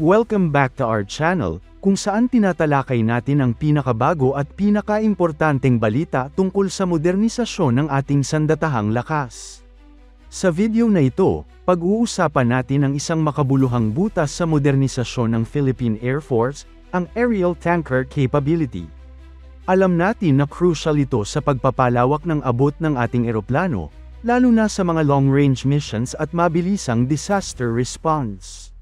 Welcome back to our channel, kung saan tinatalakay natin ang pinakabago at pinakaimportanteng balita tungkol sa modernisasyon ng ating sandatahang lakas. Sa video na ito, pag-uusapan natin ang isang makabuluhang butas sa modernisasyon ng Philippine Air Force, ang aerial tanker capability. Alam natin na crucial ito sa pagpapalawak ng abot ng ating eroplano, lalo na sa mga long-range missions at mabilisang disaster response.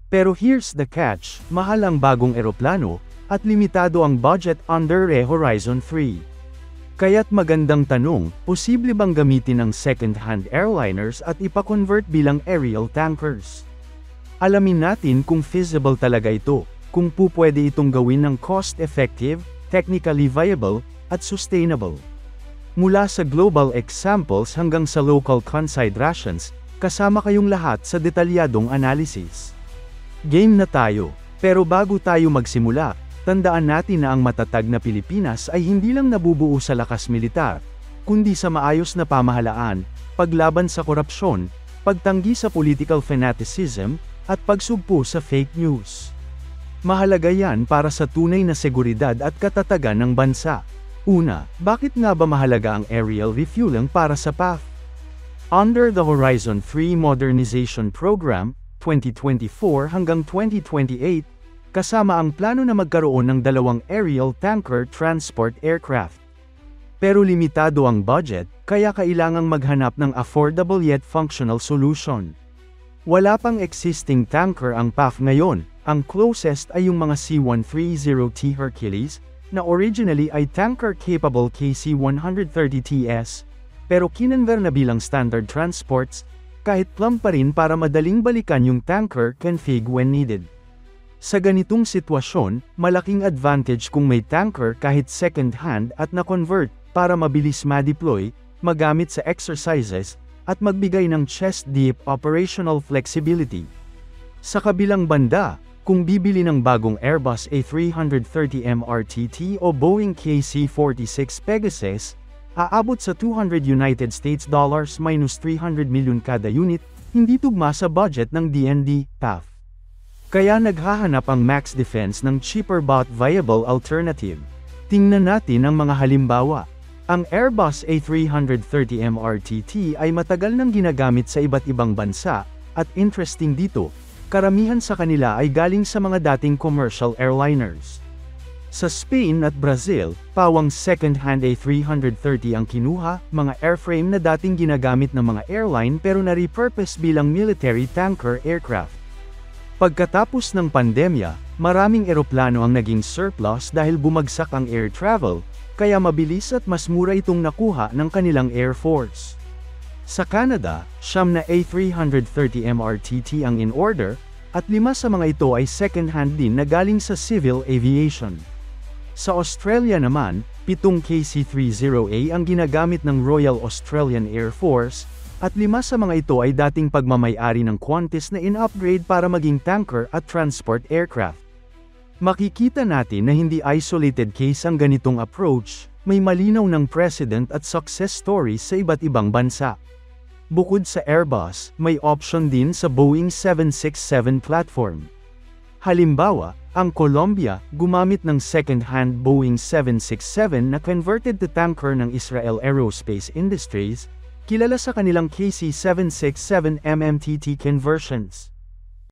Pero here's the catch, mahal ang bagong eroplano, at limitado ang budget under Horizon 3. Kaya't magandang tanong, posible bang gamitin ang second-hand airliners at ipa-convert bilang aerial tankers? Alamin natin kung feasible talaga ito, kung pupwede itong gawin ng cost-effective, technically viable, at sustainable. Mula sa global examples hanggang sa local considerations, kasama kayong lahat sa detalyadong analysis. Game na tayo, pero bago tayo magsimula, tandaan natin na ang matatag na Pilipinas ay hindi lang nabubuo sa lakas militar, kundi sa maayos na pamahalaan, paglaban sa korupsyon, pagtanggi sa political fanaticism, at pagsugpo sa fake news. Mahalaga yan para sa tunay na seguridad at katatagan ng bansa. Una, bakit nga ba mahalaga ang aerial refueling para sa PAF? Under the Horizon 3 Modernization Program, 2024 hanggang 2028, kasama ang plano na magkaroon ng dalawang aerial tanker transport aircraft. Pero limitado ang budget, kaya kailangang maghanap ng affordable yet functional solution. Wala pang existing tanker ang PAF ngayon, ang closest ay yung mga C-130T Hercules, na originally ay tanker-capable KC-130TS, pero kinonvert na bilang standard transports, kahit plumb pa rin para madaling balikan yung tanker config when needed. Sa ganitong sitwasyon, malaking advantage kung may tanker kahit second-hand at na-convert para mabilis ma-deploy, magamit sa exercises, at magbigay ng chest-deep operational flexibility. Sa kabilang banda, kung bibili ng bagong Airbus A330 MRTT o Boeing KC-46 Pegasus, aabot sa $200 minus 300 milyon kada unit, hindi tugma sa budget ng DND, PAF. Kaya naghahanap ang Max Defense ng cheaper but viable alternative. Tingnan natin ang mga halimbawa. Ang Airbus A330 MRTT ay matagal nang ginagamit sa iba't ibang bansa, at interesting dito, karamihan sa kanila ay galing sa mga dating commercial airliners. Sa Spain at Brazil, pawang second-hand A330 ang kinuha, mga airframe na dating ginagamit ng mga airline pero na-repurpose bilang military tanker aircraft. Pagkatapos ng pandemya, maraming eroplano ang naging surplus dahil bumagsak ang air travel, kaya mabilis at mas mura itong nakuha ng kanilang Air Force. Sa Canada, 9 na A330 MRTT ang in order, at 5 sa mga ito ay second-hand din na galing sa civil aviation. Sa Australia naman, 7 KC-30A ang ginagamit ng Royal Australian Air Force, at 5 sa mga ito ay dating pagmamay-ari ng Qantas na in-upgrade para maging tanker at transport aircraft. Makikita natin na hindi isolated case ang ganitong approach, may malinaw ng precedent at success stories sa iba't ibang bansa. Bukod sa Airbus, may option din sa Boeing 767 platform. Halimbawa, ang Colombia, gumamit ng second-hand Boeing 767 na converted to tanker ng Israel Aerospace Industries, kilala sa kanilang KC-767 MMTT conversions.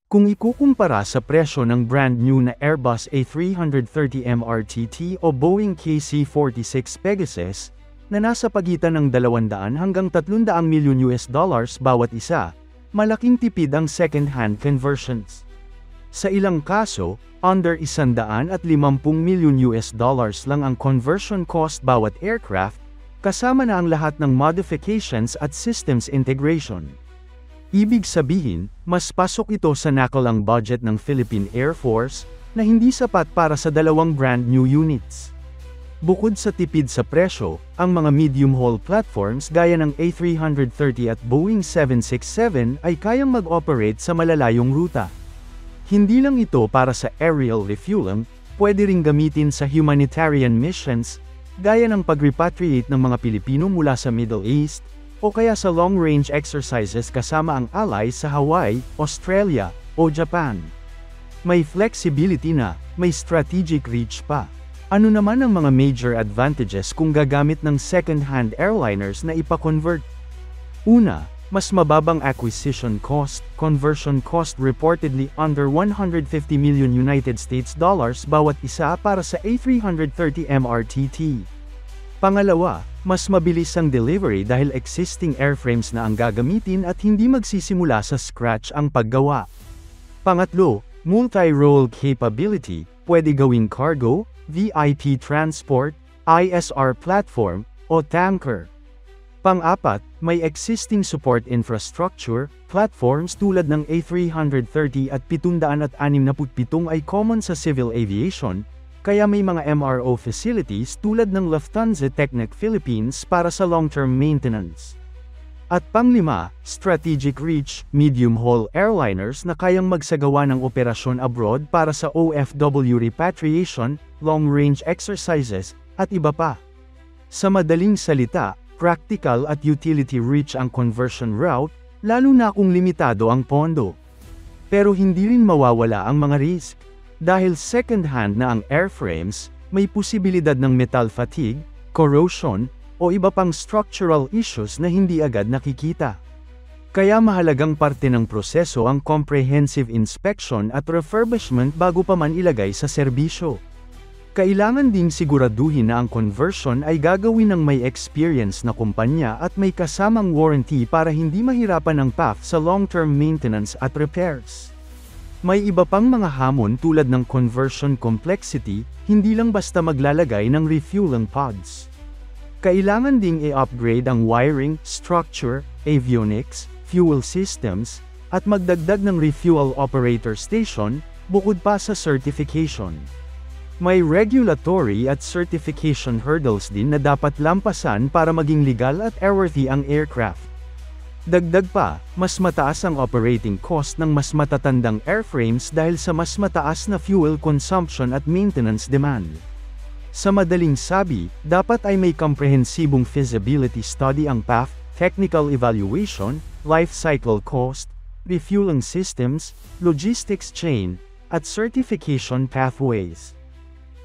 Kung ikukumpara sa presyo ng brand new na Airbus A330 MRTT o Boeing KC-46 Pegasus, na nasa pagitan ng 200 hanggang 300 milyon bawat isa, malaking tipid ang second-hand conversions. Sa ilang kaso, under $150 milyon lang ang conversion cost bawat aircraft, kasama na ang lahat ng modifications at systems integration. Ibig sabihin, mas pasok ito sa nakulang budget ng Philippine Air Force, na hindi sapat para sa dalawang brand new units. Bukod sa tipid sa presyo, ang mga medium-haul platforms gaya ng A330 at Boeing 767 ay kayang mag-operate sa malalayong ruta. Hindi lang ito para sa aerial refueling, pwede ring gamitin sa humanitarian missions, gaya ng pag-repatriate ng mga Pilipino mula sa Middle East, o kaya sa long-range exercises kasama ang allies sa Hawaii, Australia, o Japan. May flexibility na, may strategic reach pa. Ano naman ang mga major advantages kung gagamit ng second-hand airliners na ipa-convert? Una, mas mababang acquisition cost, conversion cost reportedly under 150 million United States dollars bawat isa para sa A330 MRTT. Pangalawa, mas mabilis ang delivery dahil existing airframes na ang gagamitin at hindi magsisimula sa scratch ang paggawa. Pangatlo, multi-role capability, pwede gawing cargo, VIP transport, ISR platform, o tanker. Pang-apat, may existing support infrastructure, platforms tulad ng A330 at 767 ay common sa civil aviation, kaya may mga MRO facilities tulad ng Lufthansa Technik Philippines para sa long-term maintenance. At pang-lima, strategic reach, medium-haul airliners na kayang magsagawa ng operasyon abroad para sa OFW repatriation, long-range exercises, at iba pa. Sa madaling salita, practical at utility reach ang conversion route, lalo na kung limitado ang pondo. Pero hindi rin mawawala ang mga risk. Dahil second-hand na ang airframes, may posibilidad ng metal fatigue, corrosion, o iba pang structural issues na hindi agad nakikita. Kaya mahalagang parte ng proseso ang comprehensive inspection at refurbishment bago pa man ilagay sa serbisyo. Kailangan ding siguraduhin na ang conversion ay gagawin ng may experience na kumpanya at may kasamang warranty para hindi mahirapan ang PAF sa long-term maintenance at repairs. May iba pang mga hamon tulad ng conversion complexity, hindi lang basta maglalagay ng refueling pods. Kailangan ding i-upgrade ang wiring, structure, avionics, fuel systems, at magdagdag ng refuel operator station, bukod pa sa certification. May regulatory at certification hurdles din na dapat lampasan para maging legal at airworthy ang aircraft. Dagdag pa, mas mataas ang operating cost ng mas matatandang airframes dahil sa mas mataas na fuel consumption at maintenance demand. Sa madaling sabi, dapat ay may komprehensibong feasibility study ang PAF, technical evaluation, life cycle cost, refueling systems, logistics chain, at certification pathways.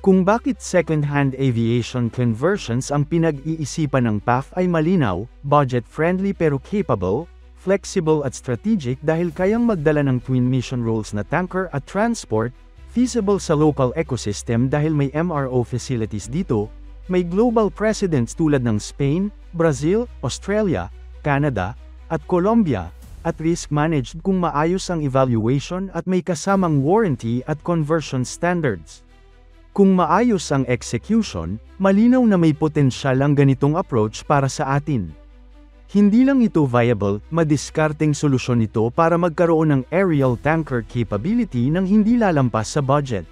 Kung bakit second-hand aviation conversions ang pinag-iisipan ng PAF ay malinaw, budget-friendly pero capable, flexible at strategic dahil kayang magdala ng twin mission roles na tanker at transport, feasible sa local ecosystem dahil may MRO facilities dito, may global precedents tulad ng Spain, Brazil, Australia, Canada, at Colombia, at risk-managed kung maayos ang evaluation at may kasamang warranty at conversion standards. Kung maayos ang execution, malinaw na may potensyal ang ganitong approach para sa atin. Hindi lang ito viable, madiskarteng solusyon ito para magkaroon ng aerial tanker capability nang hindi lalampas sa budget.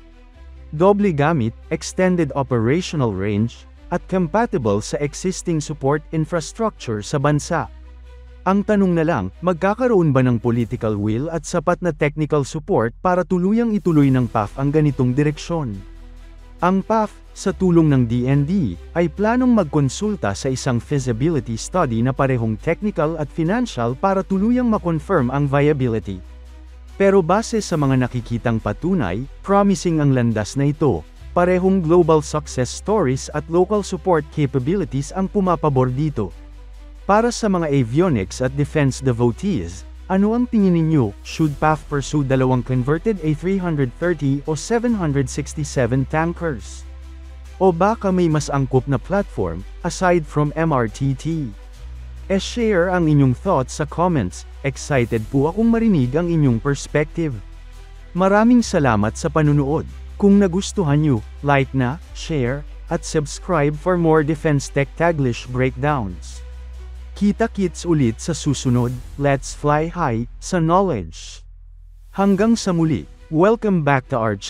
Doble gamit, extended operational range, at compatible sa existing support infrastructure sa bansa. Ang tanong na lang, magkakaroon ba ng political will at sapat na technical support para tuluyang ituloy ng PAF ang ganitong direksyon? Ang PAF, sa tulong ng DND, ay planong magkonsulta sa isang feasibility study na parehong technical at financial para tuluyang makonfirm ang viability. Pero base sa mga nakikitang patunay, promising ang landas na ito, parehong global success stories at local support capabilities ang pumapabor dito. Para sa mga avionics at defense devotees, ano ang tingin ninyo, should PAF pursue dalawang converted A330 o 767 tankers? O baka may mas angkop na platform, aside from MRTT? E-share ang inyong thoughts sa comments, excited po akong marinig ang inyong perspective. Maraming salamat sa panunood. Kung nagustuhan nyo, like na, share, at subscribe for more Defense Tech Taglish breakdowns. Kita-kits ulit sa susunod, let's fly high, sa knowledge. Hanggang sa muli, welcome back to our channel.